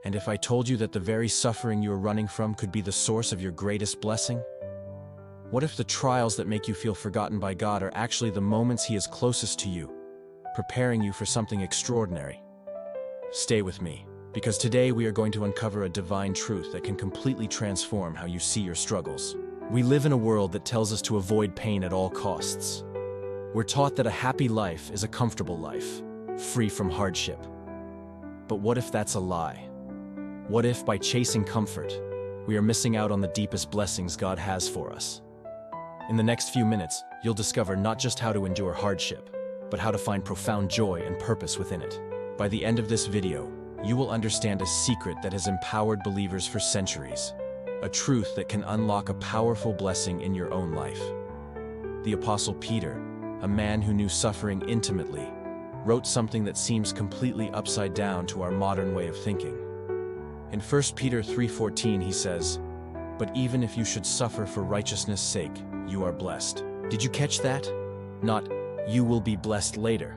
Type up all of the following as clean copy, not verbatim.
And if I told you that the very suffering you are running from could be the source of your greatest blessing? What if the trials that make you feel forgotten by God are actually the moments He is closest to you, preparing you for something extraordinary? Stay with me, because today we are going to uncover a divine truth that can completely transform how you see your struggles. We live in a world that tells us to avoid pain at all costs. We're taught that a happy life is a comfortable life, free from hardship. But what if that's a lie? What if, by chasing comfort, we are missing out on the deepest blessings God has for us? In the next few minutes, you'll discover not just how to endure hardship, but how to find profound joy and purpose within it. By the end of this video, you will understand a secret that has empowered believers for centuries, a truth that can unlock a powerful blessing in your own life. The Apostle Peter, a man who knew suffering intimately, wrote something that seems completely upside down to our modern way of thinking. In 1 Peter 3:14 he says, "But even if you should suffer for righteousness' sake, you are blessed." Did you catch that? Not, "you will be blessed later,"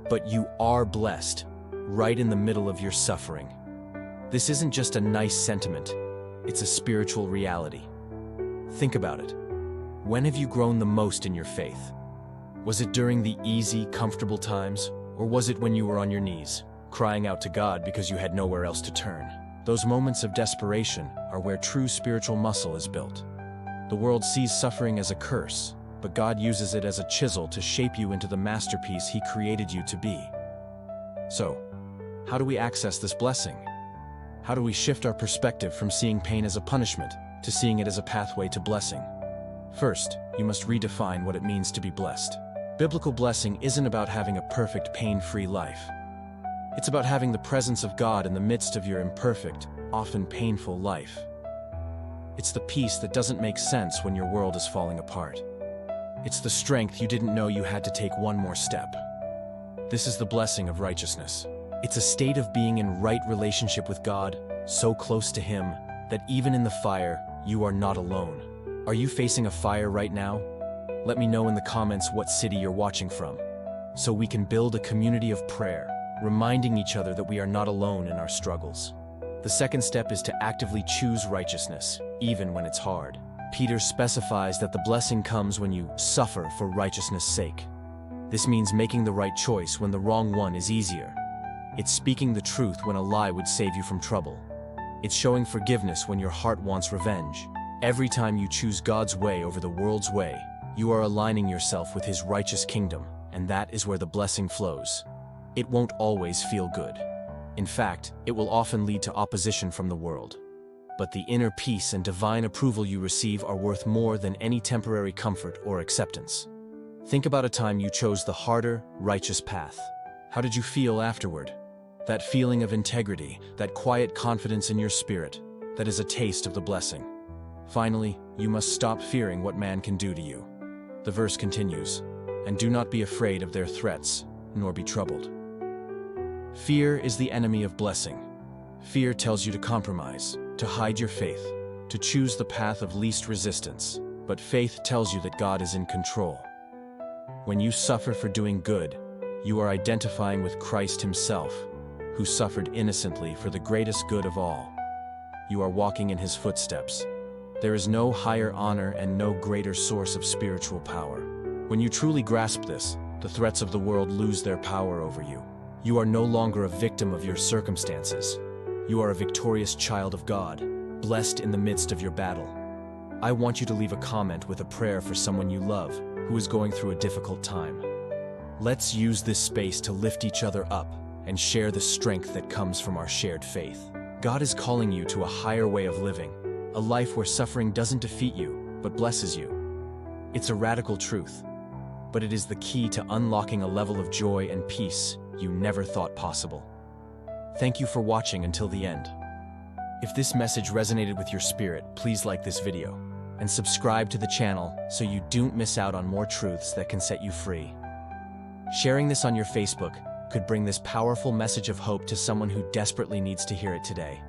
but you are blessed, right in the middle of your suffering. This isn't just a nice sentiment, it's a spiritual reality. Think about it. When have you grown the most in your faith? Was it during the easy, comfortable times, or was it when you were on your knees, crying out to God because you had nowhere else to turn? Those moments of desperation are where true spiritual muscle is built. The world sees suffering as a curse, but God uses it as a chisel to shape you into the masterpiece He created you to be. So, how do we access this blessing? How do we shift our perspective from seeing pain as a punishment to seeing it as a pathway to blessing? First, you must redefine what it means to be blessed. Biblical blessing isn't about having a perfect, pain-free life. It's about having the presence of God in the midst of your imperfect, often painful life. It's the peace that doesn't make sense when your world is falling apart. It's the strength you didn't know you had to take one more step. This is the blessing of righteousness. It's a state of being in right relationship with God, so close to Him that even in the fire, you are not alone. Are you facing a fire right now? Let me know in the comments what city you're watching from, so we can build a community of prayer, reminding each other that we are not alone in our struggles. The second step is to actively choose righteousness, even when it's hard. Peter specifies that the blessing comes when you suffer for righteousness' sake. This means making the right choice when the wrong one is easier. It's speaking the truth when a lie would save you from trouble. It's showing forgiveness when your heart wants revenge. Every time you choose God's way over the world's way, you are aligning yourself with His righteous kingdom, and that is where the blessing flows. It won't always feel good. In fact, it will often lead to opposition from the world. But the inner peace and divine approval you receive are worth more than any temporary comfort or acceptance. Think about a time you chose the harder, righteous path. How did you feel afterward? That feeling of integrity, that quiet confidence in your spirit, that is a taste of the blessing. Finally, you must stop fearing what man can do to you. The verse continues, "And do not be afraid of their threats, nor be troubled." Fear is the enemy of blessing. Fear tells you to compromise, to hide your faith, to choose the path of least resistance. But faith tells you that God is in control. When you suffer for doing good, you are identifying with Christ Himself, who suffered innocently for the greatest good of all. You are walking in His footsteps. There is no higher honor and no greater source of spiritual power. When you truly grasp this, the threats of the world lose their power over you. You are no longer a victim of your circumstances. You are a victorious child of God, blessed in the midst of your battle. I want you to leave a comment with a prayer for someone you love who is going through a difficult time. Let's use this space to lift each other up and share the strength that comes from our shared faith. God is calling you to a higher way of living, a life where suffering doesn't defeat you, but blesses you. It's a radical truth, but it is the key to unlocking a level of joy and peace you never thought possible. Thank you for watching until the end. If this message resonated with your spirit, please like this video and subscribe to the channel so you don't miss out on more truths that can set you free. Sharing this on your Facebook could bring this powerful message of hope to someone who desperately needs to hear it today.